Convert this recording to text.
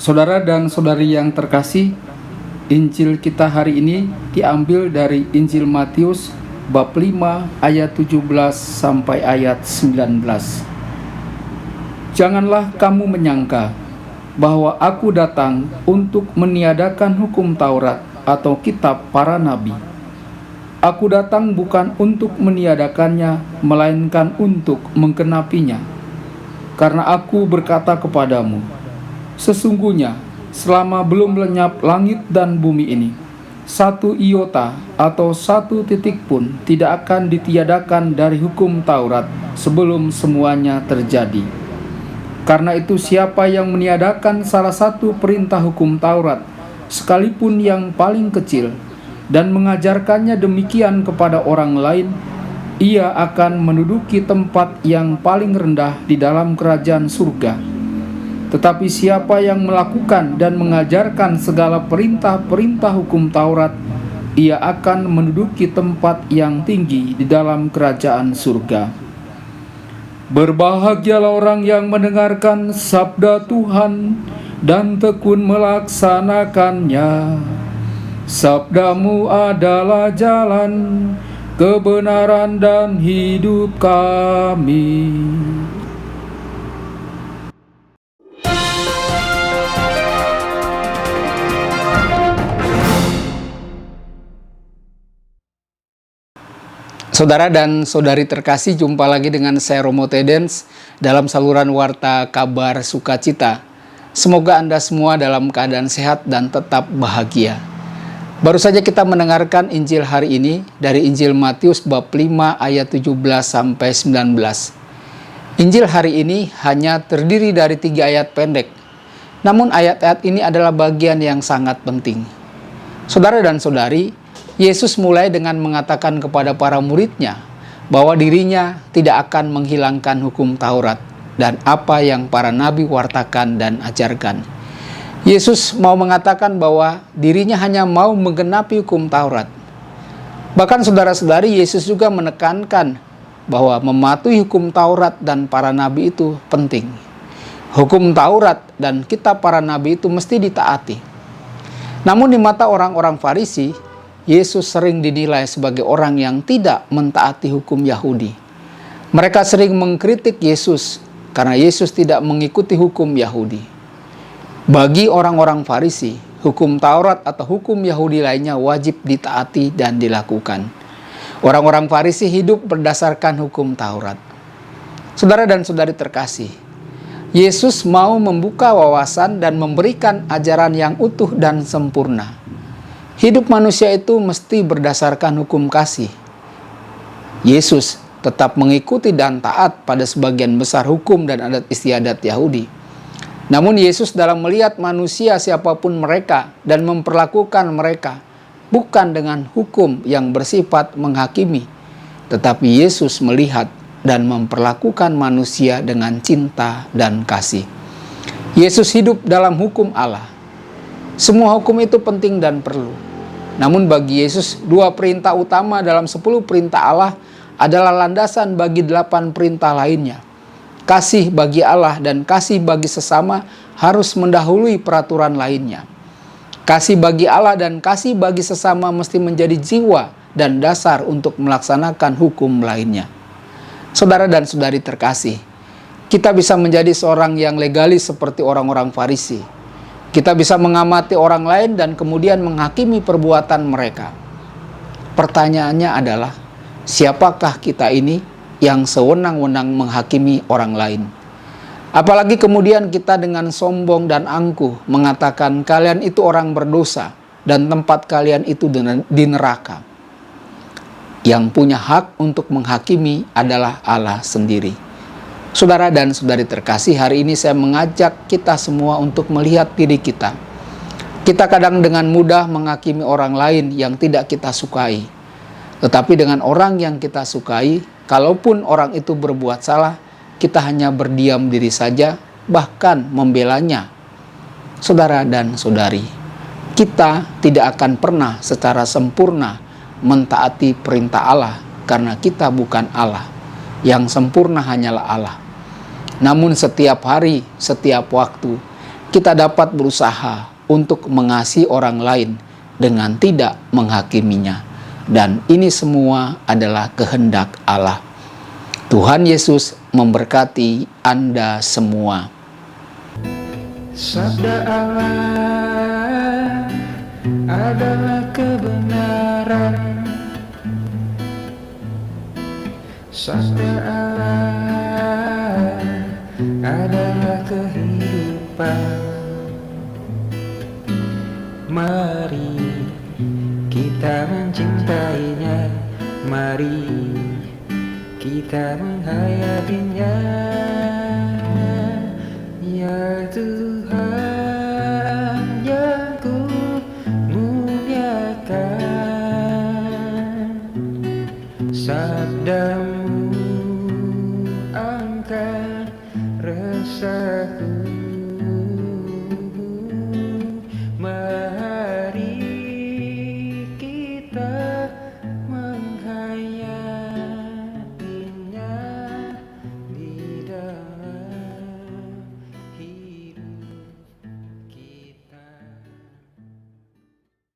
Saudara dan saudari yang terkasih, Injil kita hari ini diambil dari Injil Matius bab 5 ayat 17 sampai ayat 19. Janganlah kamu menyangka bahwa aku datang untuk meniadakan hukum Taurat atau kitab para nabi. Aku datang bukan untuk meniadakannya, melainkan untuk menggenapinya. Karena aku berkata kepadamu, sesungguhnya selama belum lenyap langit dan bumi ini, satu iota atau satu titik pun tidak akan ditiadakan dari hukum Taurat sebelum semuanya terjadi. Karena itu siapa yang meniadakan salah satu perintah hukum Taurat, sekalipun yang paling kecil, dan mengajarkannya demikian kepada orang lain, ia akan menduduki tempat yang paling rendah di dalam kerajaan surga. Tetapi siapa yang melakukan dan mengajarkan segala perintah-perintah hukum Taurat, ia akan menduduki tempat yang tinggi di dalam kerajaan surga. Berbahagialah orang yang mendengarkan sabda Tuhan dan tekun melaksanakannya. Sabdamu adalah jalan, kebenaran dan hidup kami. Saudara dan saudari terkasih, jumpa lagi dengan saya Romo Tedens dalam saluran Warta Kabar Sukacita. Semoga Anda semua dalam keadaan sehat dan tetap bahagia. Baru saja kita mendengarkan Injil hari ini dari Injil Matius bab 5 ayat 17 sampai 19. Injil hari ini hanya terdiri dari 3 ayat pendek. Namun ayat-ayat ini adalah bagian yang sangat penting. Saudara dan saudari, Yesus mulai dengan mengatakan kepada para muridnya bahwa dirinya tidak akan menghilangkan hukum Taurat dan apa yang para nabi wartakan dan ajarkan. Yesus mau mengatakan bahwa dirinya hanya mau menggenapi hukum Taurat. Bahkan saudara-saudari, Yesus juga menekankan bahwa mematuhi hukum Taurat dan para nabi itu penting. Hukum Taurat dan kitab para nabi itu mesti ditaati. Namun di mata orang-orang Farisi, Yesus sering dinilai sebagai orang yang tidak mentaati hukum Yahudi. Mereka sering mengkritik Yesus karena Yesus tidak mengikuti hukum Yahudi. Bagi orang-orang Farisi, hukum Taurat atau hukum Yahudi lainnya wajib ditaati dan dilakukan. Orang-orang Farisi hidup berdasarkan hukum Taurat. Saudara dan saudari terkasih, Yesus mau membuka wawasan dan memberikan ajaran yang utuh dan sempurna. Hidup manusia itu mesti berdasarkan hukum kasih. Yesus tetap mengikuti dan taat pada sebagian besar hukum dan adat istiadat Yahudi. Namun Yesus dalam melihat manusia siapapun mereka dan memperlakukan mereka bukan dengan hukum yang bersifat menghakimi, tetapi Yesus melihat dan memperlakukan manusia dengan cinta dan kasih. Yesus hidup dalam hukum Allah. Semua hukum itu penting dan perlu. Namun bagi Yesus, 2 perintah utama dalam 10 perintah Allah adalah landasan bagi 8 perintah lainnya. Kasih bagi Allah dan kasih bagi sesama harus mendahului peraturan lainnya. Kasih bagi Allah dan kasih bagi sesama mesti menjadi jiwa dan dasar untuk melaksanakan hukum lainnya. Saudara dan saudari terkasih, kita bisa menjadi seorang yang legalis seperti orang-orang Farisi. Kita bisa mengamati orang lain dan kemudian menghakimi perbuatan mereka. Pertanyaannya adalah, siapakah kita ini yang sewenang-wenang menghakimi orang lain? Apalagi kemudian kita dengan sombong dan angkuh mengatakan kalian itu orang berdosa dan tempat kalian itu di neraka. Yang punya hak untuk menghakimi adalah Allah sendiri. Saudara dan saudari terkasih, hari ini saya mengajak kita semua untuk melihat diri kita. Kita kadang dengan mudah menghakimi orang lain yang tidak kita sukai. Tetapi dengan orang yang kita sukai, kalaupun orang itu berbuat salah, kita hanya berdiam diri saja, bahkan membelanya. Saudara dan saudari, kita tidak akan pernah secara sempurna mentaati perintah Allah karena kita bukan Allah. Yang sempurna hanyalah Allah. Namun setiap hari, setiap waktu, kita dapat berusaha untuk mengasihi orang lain dengan tidak menghakiminya. Dan ini semua adalah kehendak Allah. Tuhan Yesus memberkati Anda semua. Sabda Allah adalah kebenaran. Sabda Allah adalah kehidupan. Mari kita mencintainya, mari kita menghayatinya. Ya Tuhan yang ku muliakan, sabdamu angkat resahku.